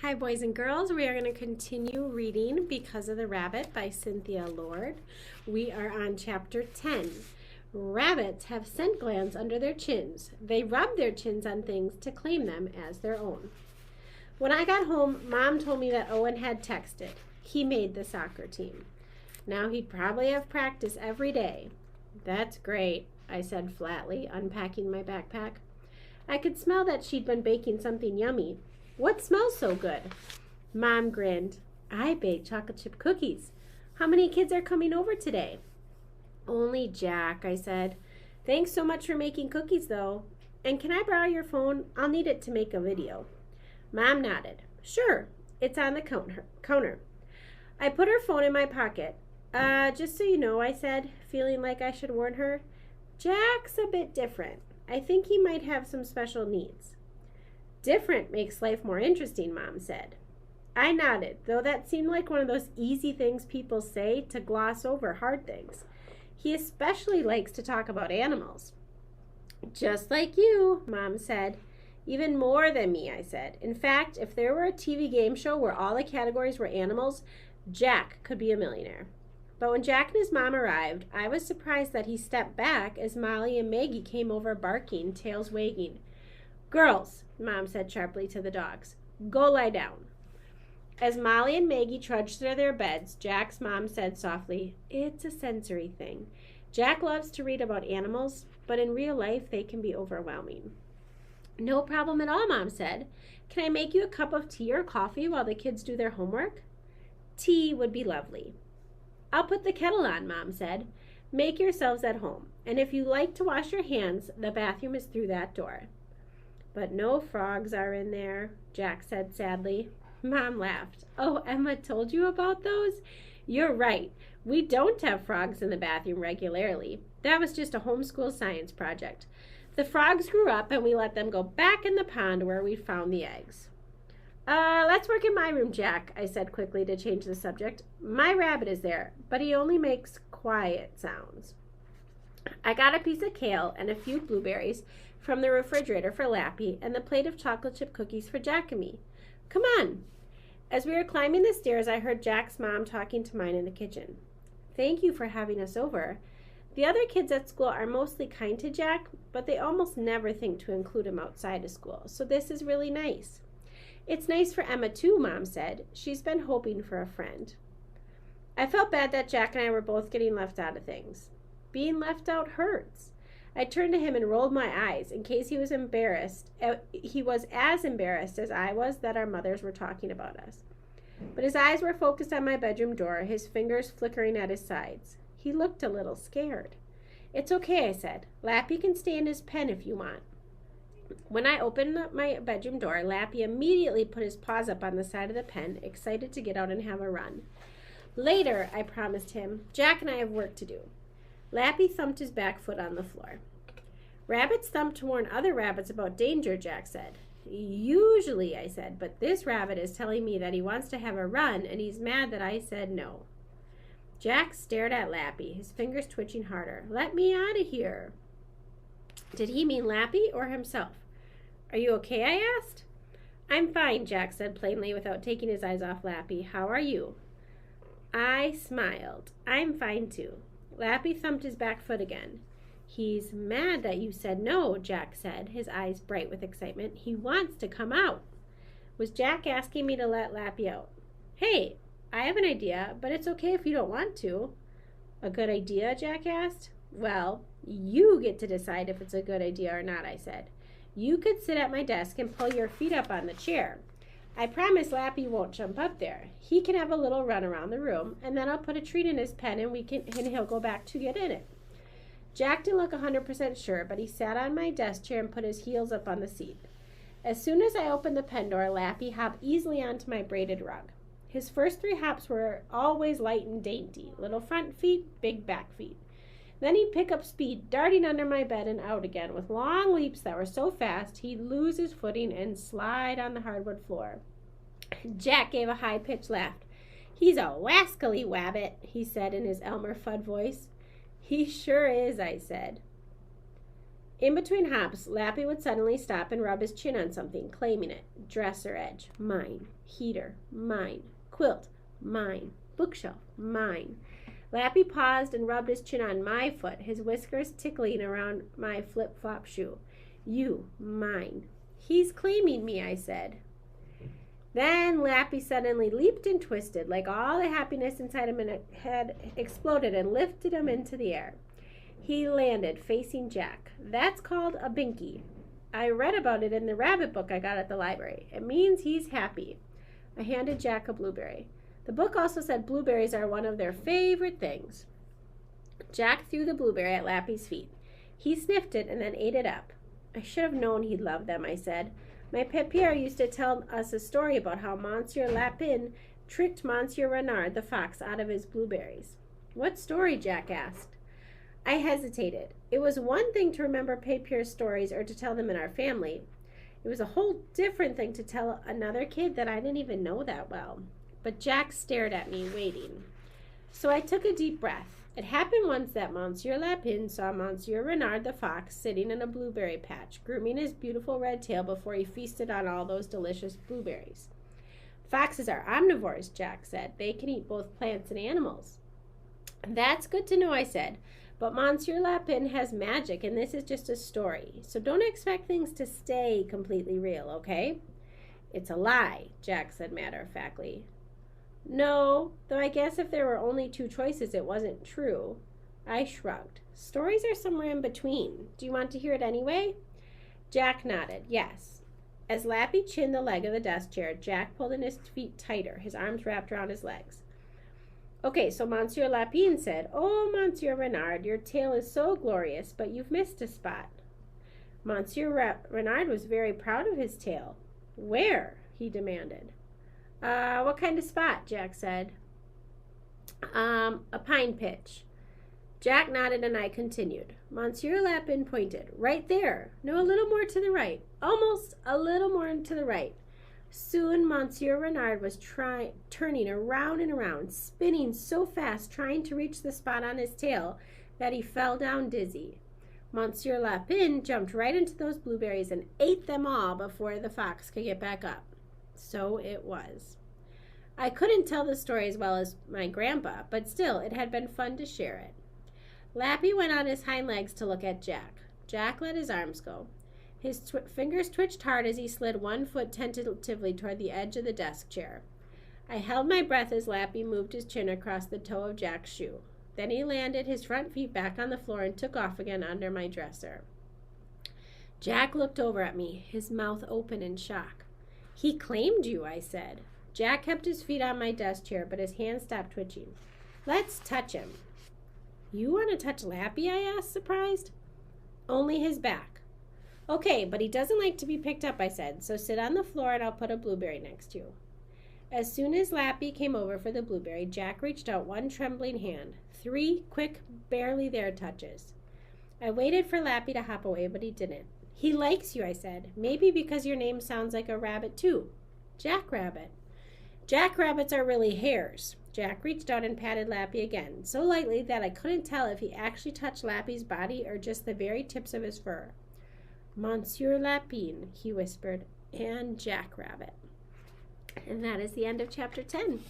Hi, boys and girls. We are going to continue reading Because of the Rabbit by Cynthia Lord. We are on chapter 10. Rabbits have scent glands under their chins. They rub their chins on things to claim them as their own. When I got home, Mom told me that Owen had texted. He made the soccer team. Now he'd probably have practice every day. That's great, I said flatly, unpacking my backpack. I could smell that she'd been baking something yummy. What smells so good? Mom grinned. I baked chocolate chip cookies. How many kids are coming over today? Only Jack, I said. Thanks so much for making cookies, though. And can I borrow your phone? I'll need it to make a video. Mom nodded. Sure, it's on the counter. I put her phone in my pocket. Just so you know, I said, feeling like I should warn her, Jack's a bit different. I think he might have some special needs. Different makes life more interesting, Mom said. I nodded, though that seemed like one of those easy things people say to gloss over hard things. He especially likes to talk about animals. Just like you, Mom said. Even more than me, I said. In fact, if there were a TV game show where all the categories were animals, Jack could be a millionaire. But when Jack and his mom arrived, I was surprised that he stepped back as Molly and Maggie came over barking, tails wagging. Girls, Mom said sharply to the dogs, go lie down. As Molly and Maggie trudged to their beds, Jack's mom said softly, it's a sensory thing. Jack loves to read about animals, but in real life they can be overwhelming. No problem at all, Mom said. Can I make you a cup of tea or coffee while the kids do their homework? Tea would be lovely. I'll put the kettle on, Mom said. Make yourselves at home, and if you like to wash your hands, the bathroom is through that door. But no frogs are in there, Jack said sadly. Mom laughed. Oh, Emma told you about those? You're right. We don't have frogs in the bathroom regularly. That was just a homeschool science project. The frogs grew up and we let them go back in the pond where we found the eggs. Let's work in my room, Jack, I said quickly to change the subject. My rabbit is there, but he only makes quiet sounds. I got a piece of kale and a few blueberries from the refrigerator for Lappy and the plate of chocolate chip cookies for Jack and me. Come on. As we were climbing the stairs, I heard Jack's mom talking to mine in the kitchen. Thank you for having us over. The other kids at school are mostly kind to Jack, but they almost never think to include him outside of school, so this is really nice. It's nice for Emma too, Mom said. She's been hoping for a friend. I felt bad that Jack and I were both getting left out of things. Being left out hurts. I turned to him and rolled my eyes in case he was embarrassed. He was as embarrassed as I was that our mothers were talking about us. But his eyes were focused on my bedroom door, his fingers flickering at his sides. He looked a little scared. It's okay, I said. Lappy can stay in his pen if you want. When I opened my bedroom door, Lappy immediately put his paws up on the side of the pen, excited to get out and have a run. Later, I promised him, Jack and I have work to do. Lappy thumped his back foot on the floor. Rabbits thump to warn other rabbits about danger, Jack said. Usually, I said, but this rabbit is telling me that he wants to have a run and he's mad that I said no. Jack stared at Lappy, his fingers twitching harder. Let me out of here. Did he mean Lappy or himself? Are you okay, I asked. I'm fine, Jack said plainly without taking his eyes off Lappy. How are you? I smiled. I'm fine too. Lappy thumped his back foot again. He's mad that you said no, Jack said, his eyes bright with excitement. He wants to come out. Was Jack asking me to let Lappy out? Hey, I have an idea, but it's okay if you don't want to. A good idea, Jack asked. Well, you get to decide if it's a good idea or not, I said. You could sit at my desk and pull your feet up on the chair. I promise Lappy won't jump up there. He can have a little run around the room, and then I'll put a treat in his pen and he'll go back to get in it. Jack didn't look 100% sure, but he sat on my desk chair and put his heels up on the seat. As soon as I opened the pen door, Lappy hopped easily onto my braided rug. His first 3 hops were always light and dainty, little front feet, big back feet. Then he'd pick up speed, darting under my bed and out again with long leaps that were so fast he'd lose his footing and slide on the hardwood floor. Jack gave a high-pitched laugh. He's a wascally wabbit, he said in his Elmer Fudd voice. He sure is, I said. In between hops, Lappy would suddenly stop and rub his chin on something, claiming it. Dresser edge, mine. Heater, mine. Quilt, mine. Bookshelf, mine. Lappy paused and rubbed his chin on my foot, his whiskers tickling around my flip-flop shoe. You, mine. He's claiming me, I said. Then Lappy suddenly leaped and twisted, like all the happiness inside him had exploded and lifted him into the air. He landed facing Jack. That's called a binky. I read about it in the rabbit book I got at the library. It means he's happy. I handed Jack a blueberry. The book also said blueberries are one of their favorite things. Jack threw the blueberry at Lappy's feet. He sniffed it and then ate it up. I should have known he'd love them, I said. My pet Pierre used to tell us a story about how Monsieur Lapin tricked Monsieur Renard the fox out of his blueberries. What story? Jack asked. I hesitated. It was one thing to remember Pierre's stories or to tell them in our family. It was a whole different thing to tell another kid that I didn't even know that well. But Jack stared at me, waiting. So I took a deep breath. It happened once that Monsieur Lapin saw Monsieur Renard the fox sitting in a blueberry patch, grooming his beautiful red tail before he feasted on all those delicious blueberries. Foxes are omnivores, Jack said. They can eat both plants and animals. That's good to know, I said. But Monsieur Lapin has magic, and this is just a story. So don't expect things to stay completely real, okay? It's a lie, Jack said matter-of-factly. No, though I guess if there were only two choices, it wasn't true. I shrugged. Stories are somewhere in between. Do you want to hear it anyway? Jack nodded, yes. As Lappy chinned the leg of the desk chair, Jack pulled in his feet tighter, his arms wrapped around his legs. Okay, so Monsieur Lapin said, Oh, Monsieur Renard, your tail is so glorious, but you've missed a spot. Monsieur Renard was very proud of his tail. Where? He demanded. What kind of spot? Jack said. A pine pitch. Jack nodded and I continued. Monsieur Lapin pointed. Right there. No, a little more to the right. Almost a little more to the right. Soon Monsieur Renard was turning around and around, spinning so fast, trying to reach the spot on his tail, that he fell down dizzy. Monsieur Lapin jumped right into those blueberries and ate them all before the fox could get back up. So it was. I couldn't tell the story as well as my grandpa, but still, it had been fun to share it. Lappy went on his hind legs to look at Jack. Jack let his arms go. His fingers twitched hard as he slid one foot tentatively toward the edge of the desk chair. I held my breath as Lappy moved his chin across the toe of Jack's shoe. Then he landed his front feet back on the floor and took off again under my dresser. Jack looked over at me, his mouth open in shock. He claimed you, I said. Jack kept his feet on my desk chair, but his hands stopped twitching. Let's touch him. You want to touch Lappy? I asked, surprised. Only his back. Okay, but he doesn't like to be picked up, I said, so sit on the floor and I'll put a blueberry next to you. As soon as Lappy came over for the blueberry, Jack reached out one trembling hand. 3 quick, barely there touches. I waited for Lappy to hop away, but he didn't. He likes you, I said. Maybe because your name sounds like a rabbit, too. Jackrabbit. Jackrabbits are really hares. Jack reached out and patted Lappy again, so lightly that I couldn't tell if he actually touched Lappy's body or just the very tips of his fur. Monsieur Lapin, he whispered, and Jackrabbit. And that is the end of chapter 10.